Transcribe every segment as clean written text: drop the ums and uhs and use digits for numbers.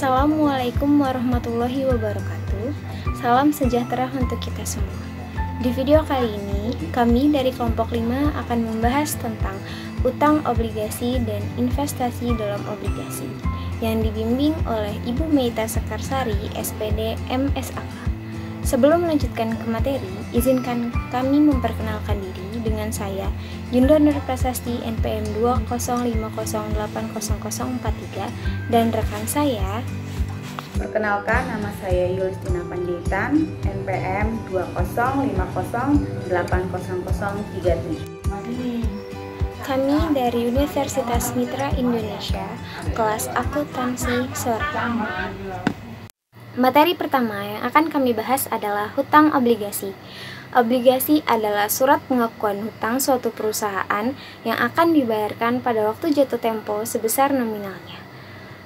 Assalamualaikum warahmatullahi wabarakatuh. Salam sejahtera untuk kita semua. Di video kali ini, kami dari kelompok 5 akan membahas tentang utang obligasi dan investasi dalam obligasi yang dibimbing oleh Ibu Meita Sekarsari, SPD, MSAK. Sebelum melanjutkan ke materi, izinkan kami memperkenalkan diri dengan saya, Yunda Nur Prasasti, NPM 205080043, dan rekan saya. Perkenalkan, nama saya Yulistina Panjaitan, NPM 205080037. Kami dari Universitas Mitra Indonesia, kelas akuntansi sore. Materi pertama yang akan kami bahas adalah hutang obligasi. Obligasi adalah surat pengakuan hutang suatu perusahaan yang akan dibayarkan pada waktu jatuh tempo sebesar nominalnya.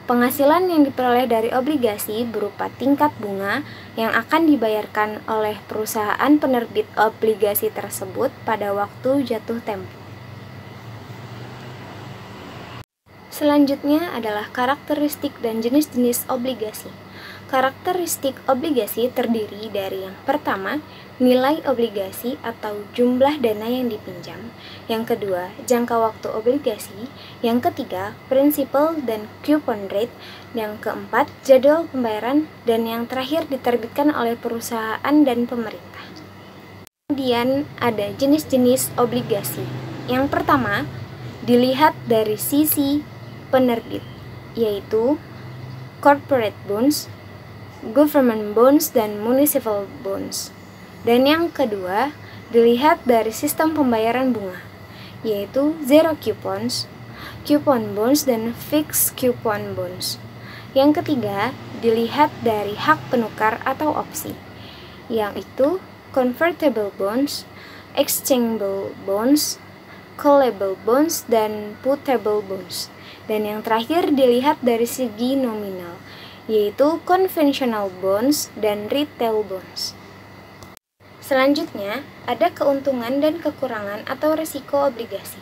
Penghasilan yang diperoleh dari obligasi berupa tingkat bunga yang akan dibayarkan oleh perusahaan penerbit obligasi tersebut pada waktu jatuh tempo. Selanjutnya adalah karakteristik dan jenis-jenis obligasi. Karakteristik obligasi terdiri dari yang pertama, nilai obligasi atau jumlah dana yang dipinjam. Yang kedua, jangka waktu obligasi. Yang ketiga, prinsipal dan coupon rate. Yang keempat, jadwal pembayaran. Dan yang terakhir, diterbitkan oleh perusahaan dan pemerintah. Kemudian ada jenis-jenis obligasi. Yang pertama, dilihat dari sisi penerbit, yaitu corporate bonds, government bonds, dan municipal bonds. Dan yang kedua, dilihat dari sistem pembayaran bunga, yaitu zero coupons, coupon bonds, dan fixed coupon bonds. Yang ketiga, dilihat dari hak penukar atau opsi, yaitu convertible bonds, exchangeable bonds, callable bonds, dan putable bonds. Dan yang terakhir dilihat dari segi nominal, yaitu conventional bonds dan retail bonds. Selanjutnya, ada keuntungan dan kekurangan atau risiko obligasi.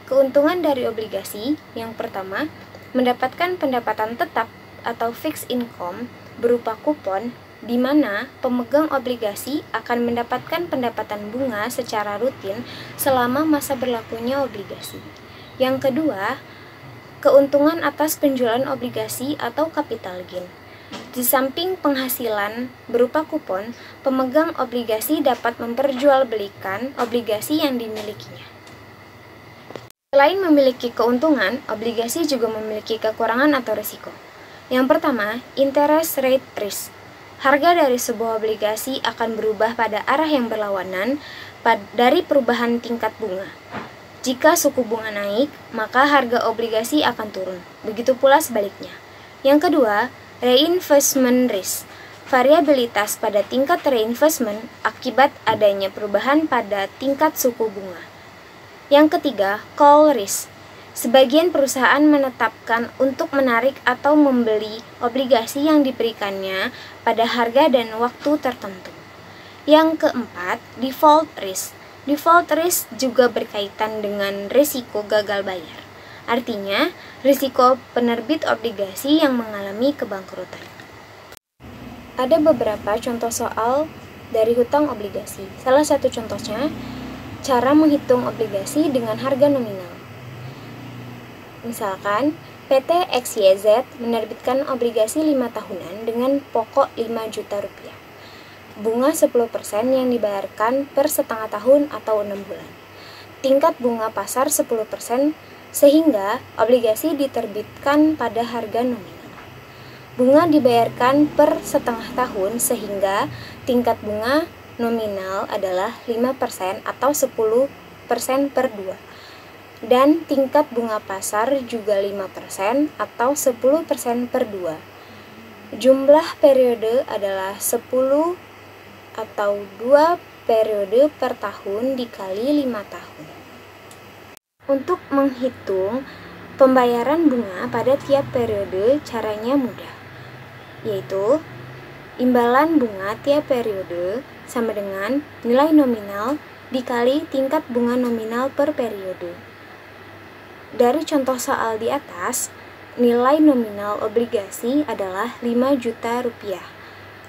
Keuntungan dari obligasi, yang pertama, mendapatkan pendapatan tetap atau fixed income berupa kupon, di mana pemegang obligasi akan mendapatkan pendapatan bunga secara rutin selama masa berlakunya obligasi. Yang kedua, keuntungan atas penjualan obligasi atau capital gain. Di samping penghasilan berupa kupon, pemegang obligasi dapat memperjualbelikan obligasi yang dimilikinya. Selain memiliki keuntungan, obligasi juga memiliki kekurangan atau risiko. Yang pertama, interest rate risk. Harga dari sebuah obligasi akan berubah pada arah yang berlawanan dari perubahan tingkat bunga. Jika suku bunga naik, maka harga obligasi akan turun. Begitu pula sebaliknya. Yang kedua, reinvestment risk. Variabilitas pada tingkat reinvestment akibat adanya perubahan pada tingkat suku bunga. Yang ketiga, call risk. Sebagian perusahaan menetapkan untuk menarik atau membeli obligasi yang diberikannya pada harga dan waktu tertentu. Yang keempat, default risk. Default risk juga berkaitan dengan risiko gagal bayar. Artinya, risiko penerbit obligasi yang mengalami kebangkrutan. Ada beberapa contoh soal dari hutang obligasi. Salah satu contohnya, cara menghitung obligasi dengan harga nominal. Misalkan, PT XYZ menerbitkan obligasi 5 tahunan dengan pokok 5 juta rupiah. Bunga 10% yang dibayarkan per setengah tahun atau 6 bulan. Tingkat bunga pasar 10% sehingga obligasi diterbitkan pada harga nominal. Bunga dibayarkan per setengah tahun sehingga tingkat bunga nominal adalah 5% atau 10% per 2. Dan tingkat bunga pasar juga 5% atau 10% per 2. Jumlah periode adalah 10 atau 2 periode per tahun dikali 5 tahun. Untuk menghitung pembayaran bunga pada tiap periode caranya mudah, yaitu imbalan bunga tiap periode sama dengan nilai nominal dikali tingkat bunga nominal per periode. Dari contoh soal di atas, nilai nominal obligasi adalah 5 juta rupiah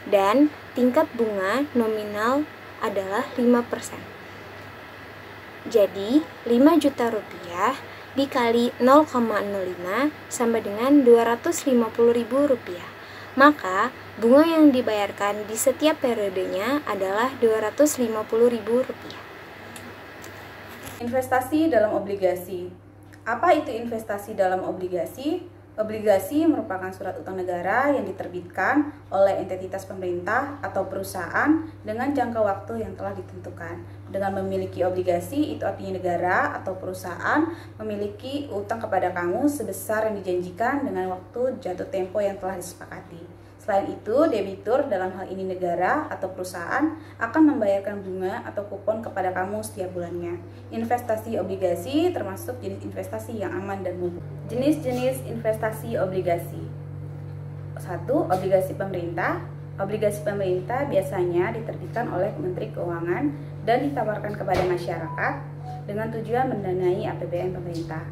dan tingkat bunga nominal adalah 5%. Jadi, 5 juta rupiah dikali 0,05 sama dengan 250.000 rupiah. Maka, bunga yang dibayarkan di setiap periodenya adalah 250.000 rupiah. Investasi dalam obligasi. Apa itu investasi dalam obligasi? Obligasi merupakan surat utang negara yang diterbitkan oleh entitas pemerintah atau perusahaan dengan jangka waktu yang telah ditentukan. Dengan memiliki obligasi, itu artinya negara atau perusahaan memiliki utang kepada kamu sebesar yang dijanjikan dengan waktu jatuh tempo yang telah disepakati. Selain itu, debitur, dalam hal ini negara atau perusahaan, akan membayarkan bunga atau kupon kepada kamu setiap bulannya. Investasi obligasi termasuk jenis investasi yang aman dan mudah. Jenis-jenis investasi obligasi. 1. Obligasi pemerintah. Obligasi pemerintah biasanya diterbitkan oleh Menteri Keuangan dan ditawarkan kepada masyarakat dengan tujuan mendanai APBN pemerintah.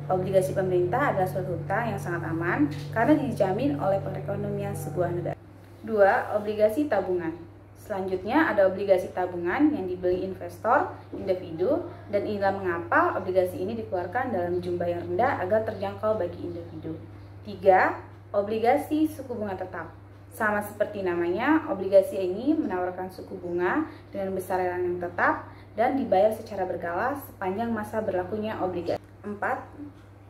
Obligasi pemerintah adalah suatu hutang yang sangat aman karena dijamin oleh perekonomian sebuah negara. 2. Obligasi tabungan. Selanjutnya ada obligasi tabungan yang dibeli investor, individu, dan inilah mengapa obligasi ini dikeluarkan dalam jumlah yang rendah agar terjangkau bagi individu. 3. Obligasi suku bunga tetap. Sama seperti namanya, obligasi ini menawarkan suku bunga dengan besaran yang tetap dan dibayar secara berkala sepanjang masa berlakunya obligasi. 4.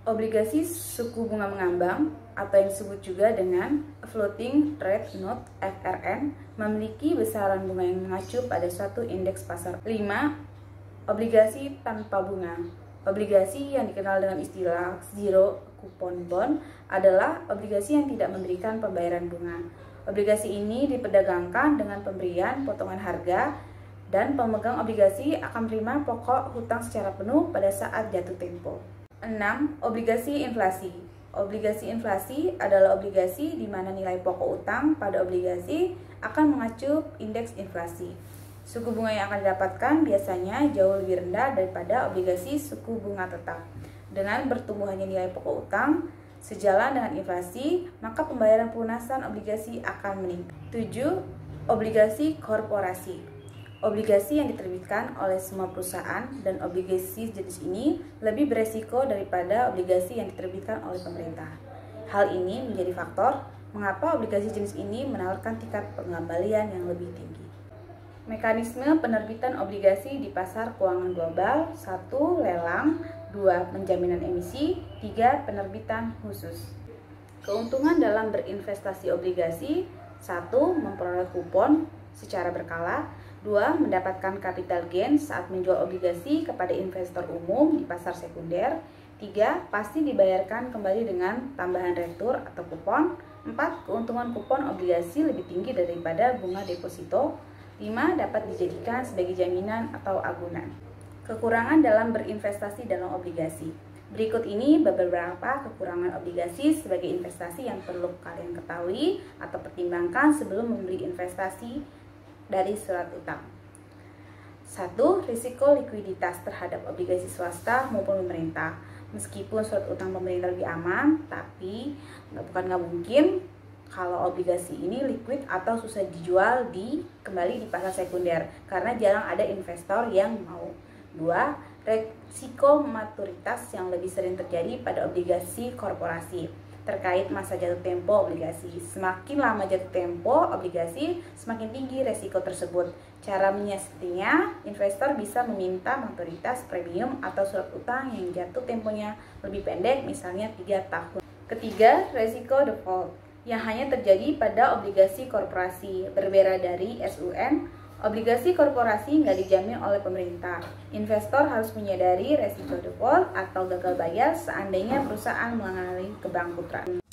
Obligasi suku bunga mengambang atau yang disebut juga dengan Floating Rate Note (FRN) memiliki besaran bunga yang mengacu pada suatu indeks pasar. 5. Obligasi tanpa bunga. Obligasi yang dikenal dengan istilah zero coupon bond adalah obligasi yang tidak memberikan pembayaran bunga. Obligasi ini diperdagangkan dengan pemberian potongan harga dan pemegang obligasi akan menerima pokok hutang secara penuh pada saat jatuh tempo. 6. Obligasi inflasi. Obligasi inflasi adalah obligasi di mana nilai pokok utang pada obligasi akan mengacu indeks inflasi. Suku bunga yang akan didapatkan biasanya jauh lebih rendah daripada obligasi suku bunga tetap. Dengan bertumbuhannya nilai pokok utang sejalan dengan inflasi, maka pembayaran pelunasan obligasi akan meningkat. 7. Obligasi korporasi. Obligasi yang diterbitkan oleh semua perusahaan dan obligasi jenis ini lebih beresiko daripada obligasi yang diterbitkan oleh pemerintah. Hal ini menjadi faktor mengapa obligasi jenis ini menawarkan tingkat pengembalian yang lebih tinggi. Mekanisme penerbitan obligasi di pasar keuangan global. 1. Lelang. 2. Penjaminan emisi. 3. Penerbitan khusus. Keuntungan dalam berinvestasi obligasi. 1. Memperoleh kupon secara berkala. 2. Mendapatkan capital gain saat menjual obligasi kepada investor umum di pasar sekunder. 3. Pasti dibayarkan kembali dengan tambahan retur atau kupon. 4. Keuntungan kupon obligasi lebih tinggi daripada bunga deposito. 5. Dapat dijadikan sebagai jaminan atau agunan. Kekurangan dalam berinvestasi dalam obligasi. Berikut ini beberapa kekurangan obligasi sebagai investasi yang perlu kalian ketahui atau pertimbangkan sebelum membeli investasi dari surat utang. 1. Risiko likuiditas terhadap obligasi swasta maupun pemerintah. Meskipun surat utang pemerintah lebih aman, tapi bukan nggak mungkin kalau obligasi ini liquid atau susah dijual kembali di pasar sekunder karena jarang ada investor yang mau. 2. Risiko maturitas yang lebih sering terjadi pada obligasi korporasi terkait masa jatuh tempo obligasi. Semakin lama jatuh tempo obligasi, semakin tinggi resiko tersebut. Cara menyiasatinya, investor bisa meminta maturitas premium atau surat utang yang jatuh temponya lebih pendek, misalnya 3 tahun. Ketiga, resiko default yang hanya terjadi pada obligasi korporasi. Berbeda dari SUN, obligasi korporasi nggak dijamin oleh pemerintah. Investor harus menyadari resiko default atau gagal bayar seandainya perusahaan mengalami kebangkrutan.